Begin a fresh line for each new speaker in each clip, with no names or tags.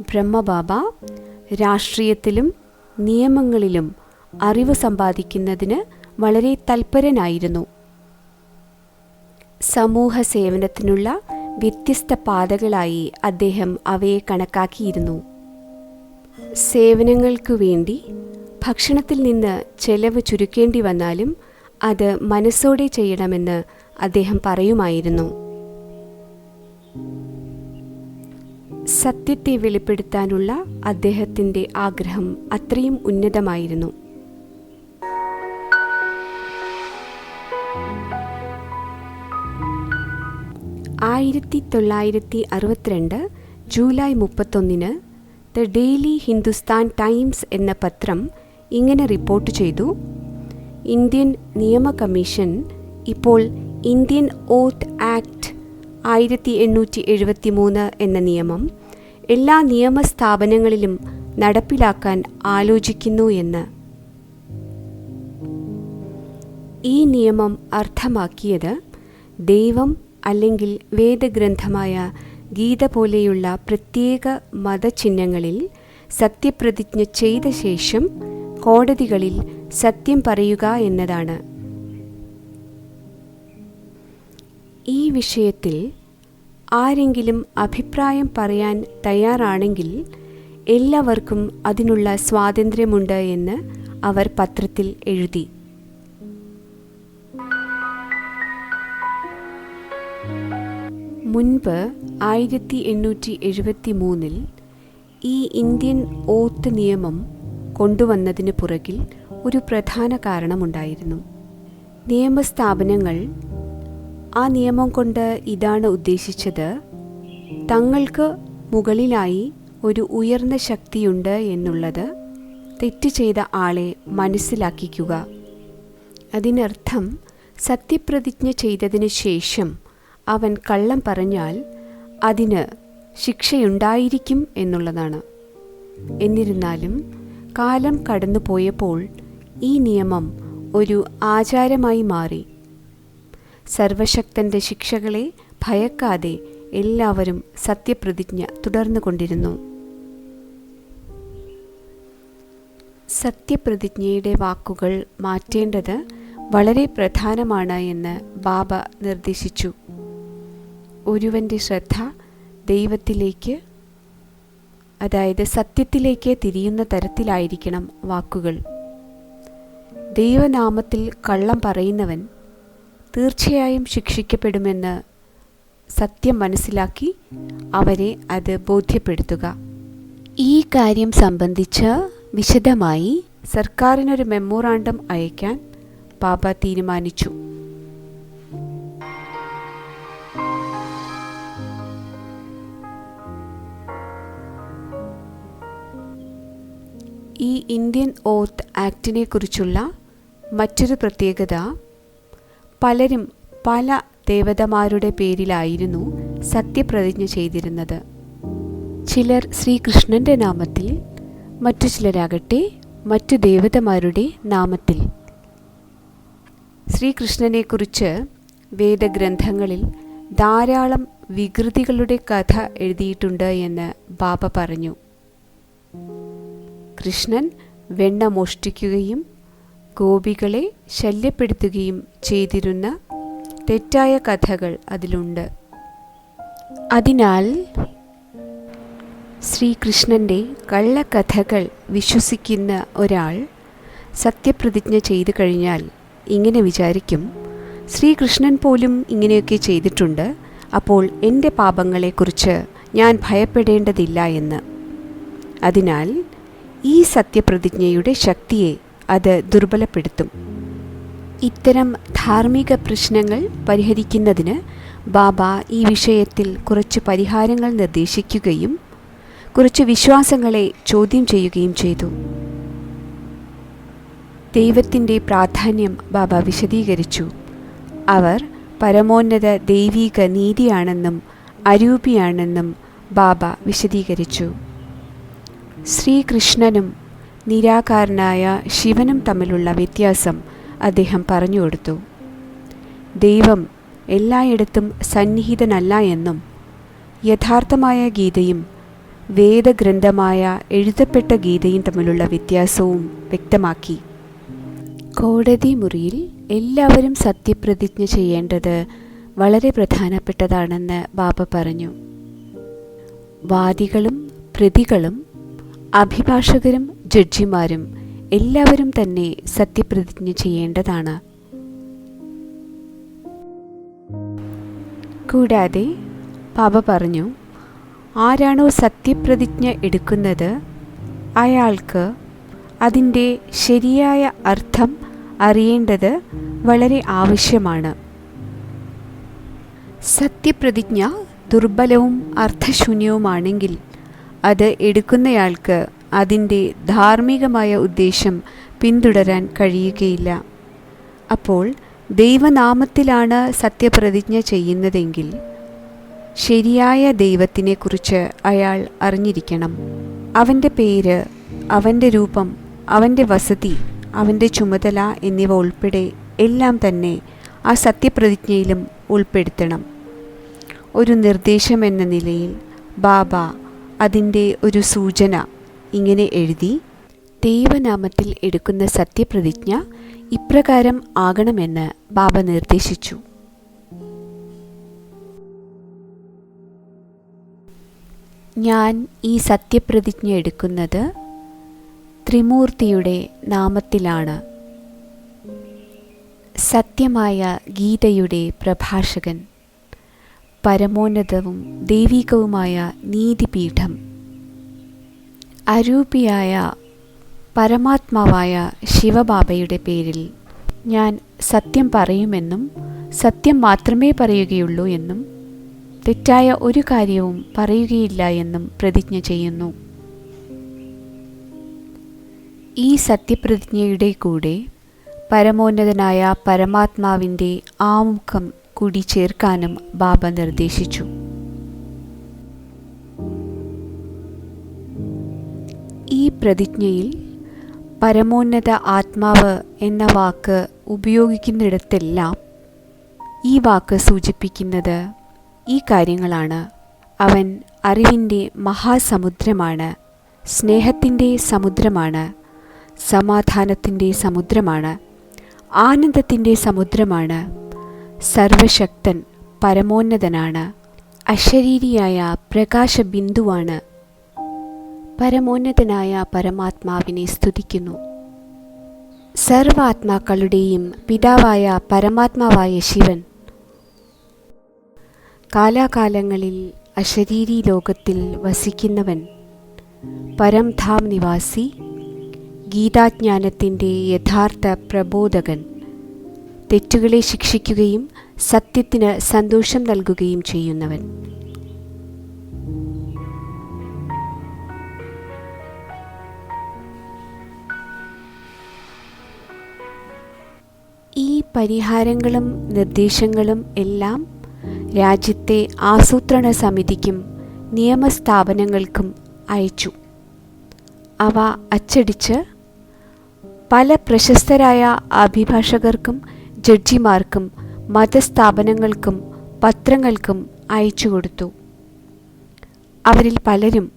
ബ്രഹ്മബാബ രാഷ്ട്രീയത്തിലും നിയമങ്ങളിലും അറിവ് സമ്പാദിക്കുന്നതിന് വളരെ തൽപരനായിരുന്നു. സമൂഹ സേവനത്തിനുള്ള വ്യത്യസ്ത പാതകളായി അദ്ദേഹം അവയെ കണക്കാക്കിയിരുന്നു. സേവനങ്ങൾക്കു വേണ്ടി ഭക്ഷണത്തിൽ നിന്ന് ചെലവ് ചുരുക്കേണ്ടി വന്നാലും അത് മനസ്സോടെ ചെയ്യണമെന്ന് അദ്ദേഹം പറയുമായിരുന്നു. സത്യത്തെ വെളിപ്പെടുത്താനുള്ള അദ്ദേഹത്തിൻ്റെ ആഗ്രഹം അത്രയും ഉന്നതമായിരുന്നു. ആയിരത്തി 1962 July 31 the daily Hindustan times എന്ന പത്രം ഇങ്ങനെ റിപ്പോർട്ട് ചെയ്തു: ഇന്ത്യൻ നിയമ കമ്മീഷൻ ഇപ്പോൾ ഇന്ത്യൻ ഓത്ത് ആക്ട് 1873 എന്ന നിയമം എല്ലാ നിയമസ്ഥാപനങ്ങളിലും നടപ്പിലാക്കാൻ ആലോചിക്കുന്നു എന്ന്. ഈ നിയമം അർത്ഥമാക്കിയത് ദൈവം അല്ലെങ്കിൽ വേദഗ്രന്ഥമായ ഗീത പോലെയുള്ള പ്രത്യേക മതചിഹ്നങ്ങളിൽ സത്യപ്രതിജ്ഞ ചെയ്ത ശേഷം കോടതികളിൽ സത്യം പറയുക എന്നതാണ്. ഈ വിഷയത്തിൽ ആരെങ്കിലും അഭിപ്രായം പറയാൻ തയ്യാറാണെങ്കിൽ എല്ലാവർക്കും അതിനുള്ള സ്വാതന്ത്ര്യമുണ്ട് എന്ന് അവർ പത്രത്തിൽ എഴുതി. മുൻപ് 1873 ഈ ഇന്ത്യൻ ഓത്ത് നിയമം കൊണ്ടുവന്നതിന് പുറകിൽ ഒരു പ്രധാന കാരണമുണ്ടായിരുന്നു. നിയമസ്ഥാപനങ്ങൾ ആ നിയമം കൊണ്ട് ഇതാണ് ഉദ്ദേശിച്ചത്: തങ്ങൾക്ക് മുകളിലായി ഒരു ഉയർന്ന ശക്തിയുണ്ട് എന്നുള്ളത് തെറ്റ് ചെയ്ത ആളെ മനസ്സിലാക്കിക്കുക. അതിനർത്ഥം സത്യപ്രതിജ്ഞ ചെയ്തതിന് ശേഷം അവൻ കള്ളം പറഞ്ഞാൽ അതിന് ശിക്ഷയുണ്ടായിരിക്കും എന്നുള്ളതാണ്. എന്നിരുന്നാലും കാലം കടന്നു പോയപ്പോൾ ഈ നിയമം ഒരു ആചാരമായി മാറി. സർവശക്തന്റെ ശിക്ഷകളെ ഭയക്കാതെ എല്ലാവരും സത്യപ്രതിജ്ഞ തുടർന്നുകൊണ്ടിരുന്നു. സത്യപ്രതിജ്ഞയുടെ വാക്കുകൾ മാറ്റേണ്ടത് വളരെ പ്രധാനമാണ് എന്ന് ബാബ നിർദ്ദേശിച്ചു. ഒരുവൻ്റെ ശ്രദ്ധ ദൈവത്തിലേക്ക്, അതായത് സത്യത്തിലേക്ക് തിരിയുന്ന തരത്തിലായിരിക്കണം വാക്കുകൾ. ദൈവനാമത്തിൽ കള്ളം പറയുന്നവൻ തീർച്ചയായും ശിക്ഷിക്കപ്പെടുമെന്ന് സത്യം മനസ്സിലാക്കി അവരെ അത് ബോധ്യപ്പെടുത്തുക. ഈ കാര്യം സംബന്ധിച്ച് വിശദമായി സർക്കാരിനൊരു മെമ്മോറാണ്ടം അയക്കാൻ ബാബ തീരുമാനിച്ചു. ഈ ഇന്ത്യൻ ഓത്ത് ആക്ടിനെ കുറിച്ചുള്ള മറ്റൊരു പ്രത്യേകത, പലരും പല ദേവതമാരുടെ പേരിലായിരുന്നു സത്യപ്രതിജ്ഞ ചെയ്തിരുന്നത്. ചിലർ ശ്രീകൃഷ്ണന്റെ നാമത്തിൽ, മറ്റു ചിലരാകട്ടെ മറ്റു ദേവതമാരുടെ നാമത്തിൽ. ശ്രീകൃഷ്ണനെക്കുറിച്ച് വേദഗ്രന്ഥങ്ങളിൽ ധാരാളം വികൃതികളുടെ കഥ എഴുതിയിട്ടുണ്ട് എന്ന് ബാബ പറഞ്ഞു. കൃഷ്ണൻ വെണ്ണ മോഷ്ടിക്കുകയും ഗോപികളെ ശല്യപ്പെടുത്തുകയും ചെയ്തിരുന്ന തെറ്റായ കഥകൾ അതിലുണ്ട്. അതിനാൽ ശ്രീകൃഷ്ണൻ്റെ കള്ളക്കഥകൾ വിശ്വസിക്കുന്ന ഒരാൾ സത്യപ്രതിജ്ഞ ചെയ്തു കഴിഞ്ഞാൽ ഇങ്ങനെ വിചാരിക്കും: ശ്രീകൃഷ്ണൻ പോലും ഇങ്ങനെയൊക്കെ ചെയ്തിട്ടുണ്ട്, അപ്പോൾ എൻ്റെ പാപങ്ങളെക്കുറിച്ച് ഞാൻ ഭയപ്പെടേണ്ടതില്ല എന്ന്. അതിനാൽ ഈ സത്യപ്രതിജ്ഞയുടെ ശക്തിയെ അത് ദുർബലപ്പെടുത്തും. ഇത്തരം ധാർമ്മിക പ്രശ്നങ്ങൾ പരിഹരിക്കുന്നതിന് ബാബ ഈ വിഷയത്തിൽ കുറച്ച് പരിഹാരങ്ങൾ നിർദ്ദേശിക്കുകയും കുറച്ച് വിശ്വാസങ്ങളെ ചോദ്യം ചെയ്യുകയും ചെയ്തു. ദൈവത്തിൻ്റെ പ്രാധാന്യം ബാബ വിശദീകരിച്ചു. അവർ പരമോന്നത ദൈവീക നീതിയാണെന്നും അരൂപിയാണെന്നും ബാബ വിശദീകരിച്ചു. ശ്രീകൃഷ്ണനും നിരാകാരനായ ശിവനും തമ്മിലുള്ള വ്യത്യാസം അദ്ദേഹം പറഞ്ഞു കൊടുത്തു. ദൈവം എല്ലായിടത്തും സന്നിഹിതനല്ല എന്നും യഥാർത്ഥമായ ഗീതയും വേദഗ്രന്ഥമായ എഴുതപ്പെട്ട ഗീതയും തമ്മിലുള്ള വ്യത്യാസവും വ്യക്തമാക്കി. കോടതി മുറിയിൽ എല്ലാവരും സത്യപ്രതിജ്ഞ ചെയ്യേണ്ടത് വളരെ പ്രധാനപ്പെട്ടതാണെന്ന് ബാബ പറഞ്ഞു. വാദികളും പ്രതികളും അഭിഭാഷകരും ജഡ്ജിമാരും എല്ലാവരും തന്നെ സത്യപ്രതിജ്ഞ ചെയ്യേണ്ടതാണ്. കൂടാതെ ബാബ പറഞ്ഞു, ആരാണോ സത്യപ്രതിജ്ഞ എടുക്കുന്നത് അയാൾക്ക് അതിൻ്റെ ശരിയായ അർത്ഥം അറിയേണ്ടത് വളരെ ആവശ്യമാണ്. സത്യപ്രതിജ്ഞ ദുർബലവും അർത്ഥശൂന്യവുമാണെങ്കിൽ അത് എടുക്കുന്നയാൾക്ക് അതിൻ്റെ ധാർമ്മികമായ ഉദ്ദേശം പിന്തുടരാൻ കഴിയുകയില്ല. അപ്പോൾ ദൈവനാമത്തിലാണ് സത്യപ്രതിജ്ഞ ചെയ്യുന്നതെങ്കിൽ ശരിയായ ദൈവത്തിനെക്കുറിച്ച് അയാൾ അറിഞ്ഞിരിക്കണം. അവൻ്റെ പേര്, അവൻ്റെ രൂപം, അവൻ്റെ വസതി, അവൻ്റെ ചുമതല എന്നിവ ഉൾപ്പെടെ എല്ലാം തന്നെ ആ സത്യപ്രതിജ്ഞയിലും ഉൾപ്പെടുത്തണം. ഒരു നിർദ്ദേശമെന്ന നിലയിൽ ബാബ അതിൻ്റെ ഒരു സൂചന ഇങ്ങനെ എഴുതി: ദൈവനാമത്തിൽ എടുക്കുന്ന സത്യപ്രതിജ്ഞ ഇപ്രകാരം ആകണമെന്ന് ബാബ നിർദ്ദേശിച്ചു. ഞാൻ ഈ സത്യപ്രതിജ്ഞ എടുക്കുന്നത് ത്രിമൂർത്തിയുടെ നാമത്തിലാണ്. സത്യമായ ഗീതയുടെ പ്രഭാഷകൻ, പരമോന്നതവും ദൈവികവുമായ നീതിപീഠം, അരൂപിയായ പരമാത്മാവായ ശിവബാബയുടെ പേരിൽ ഞാൻ സത്യം പറയുമെന്നും സത്യം മാത്രമേ പറയുകയുള്ളൂ എന്നും തെറ്റായ ഒരു കാര്യവും പറയുകയില്ല എന്നും പ്രതിജ്ഞ ചെയ്യുന്നു. ഈ സത്യപ്രതിജ്ഞയുടെ കൂടെ പരമോന്നതനായ പരമാത്മാവിൻ്റെ ആമുഖം കൂടി ചേർക്കാനും ബാബ നിർദ്ദേശിച്ചു. ഈ പ്രതിജ്ഞയിൽ പരമോന്നത ആത്മാവ് എന്ന വാക്ക് ഉപയോഗിക്കുന്നിടത്തെല്ലാം ഈ വാക്ക് സൂചിപ്പിക്കുന്നത് ഈ കാര്യങ്ങളാണ്. അവൻ അറിവിൻ്റെ മഹാസമുദ്രമാണ്, സ്നേഹത്തിൻ്റെ സമുദ്രമാണ്, സമാധാനത്തിൻ്റെ സമുദ്രമാണ്, ആനന്ദത്തിൻ്റെ സമുദ്രമാണ്, സർവശക്തൻ പരമോന്നതനാണ്, അശരീരിയായ പ്രകാശബിന്ദുവാണ്. പരമോന്നതനായ പരമാത്മാവിനെ സ്തുതിക്കുന്നു. സർവാത്മാക്കളുടെയും പിതാവായ പരമാത്മാവായ ശിവൻ കാലാകാലങ്ങളിൽ അശരീരി ലോകത്തിൽ വസിക്കുന്നവൻ, പരംധാം നിവാസി, ഗീതാജ്ഞാനത്തിൻ്റെ യഥാർത്ഥ പ്രബോധകൻ, തെറ്റുകളെ ശിക്ഷിക്കുകയും സത്യത്തിന് സന്തോഷം നൽകുകയും ചെയ്യുന്നവൻ. ഈ പരിഹാരങ്ങളും നിർദ്ദേശങ്ങളും എല്ലാം രാജ്യത്തെ ആസൂത്രണ സമിതിക്കും നിയമസ്ഥാപനങ്ങൾക്കും അയച്ചു. അവ അച്ചടിച്ച് പല പ്രശസ്തരായ അഭിഭാഷകർക്കും ജഡ്ജിമാർക്കും മതസ്ഥാപനങ്ങൾക്കും പത്രങ്ങൾക്കും അയച്ചു കൊടുത്തു. അവരിൽ പലരും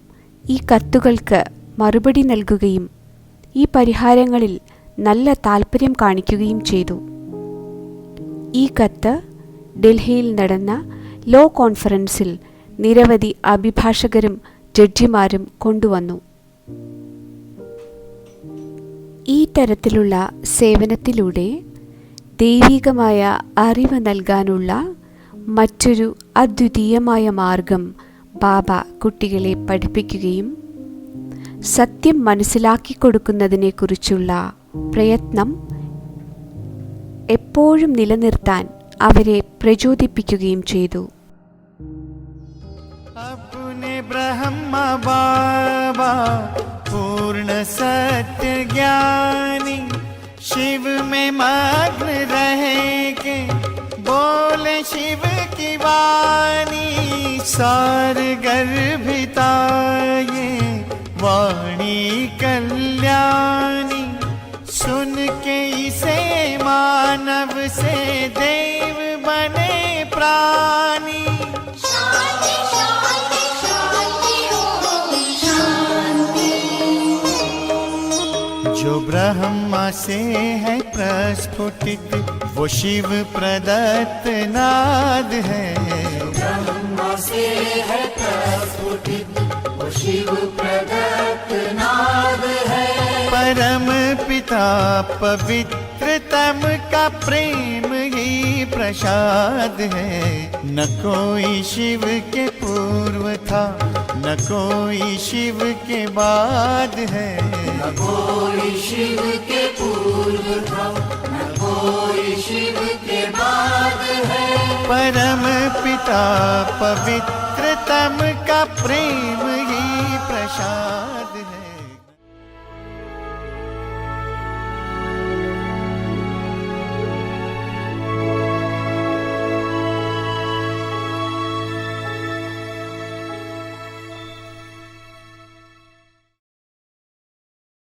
ഈ കത്തുകൾക്ക് മറുപടി നൽകുകയും ഈ പരിഹാരങ്ങളിൽ നല്ല താൽപ്പര്യം കാണിക്കുകയും ചെയ്തു. ഈ കത്ത് ഡൽഹിയിൽ നടന്ന ലോ കോൺഫറൻസിൽ നിരവധി അഭിഭാഷകരും ജഡ്ജിമാരും കൊണ്ടുവന്നു. ഈ തരത്തിലുള്ള സേവനത്തിലൂടെ ദൈവികമായ അറിവ് നൽകാനുള്ള മറ്റൊരു അദ്വിതീയമായ മാർഗം ബാബ കുട്ടികളെ പഠിപ്പിക്കുകയും സത്യം മനസ്സിലാക്കി കൊടുക്കുന്നതിനെക്കുറിച്ചുള്ള പ്രയത്നം എപ്പോഴും നിലനിർത്താൻ അവരെ പ്രചോദിപ്പിക്കുകയും ചെയ്തു.
अपने ब्रह्म बाबा पूर्ण सत्य ज्ञानी शिव में मग्न रहे के सार गर्भिता ये वाणी कल्याणी, सुन के इसे मानव से देव बने प्राणी।
शांति शांति शांति ओम शांति।
जो ब्रह्मा से है प्रस्फुटित वो शिव प्रदत्त नाद है।
ब्रह्मा से है प्रस्फुटित वो शिव प्रदत्त नाद है।
परम पिता पवित्रतम का प्रेम ही प्रसाद है। न कोई शिव के पूर्व था न कोई शिव के बाद है।
न कोई शिव के पूर्व था न कोई शिव के बाद है।
परम पिता पवित्रतम का प्रेम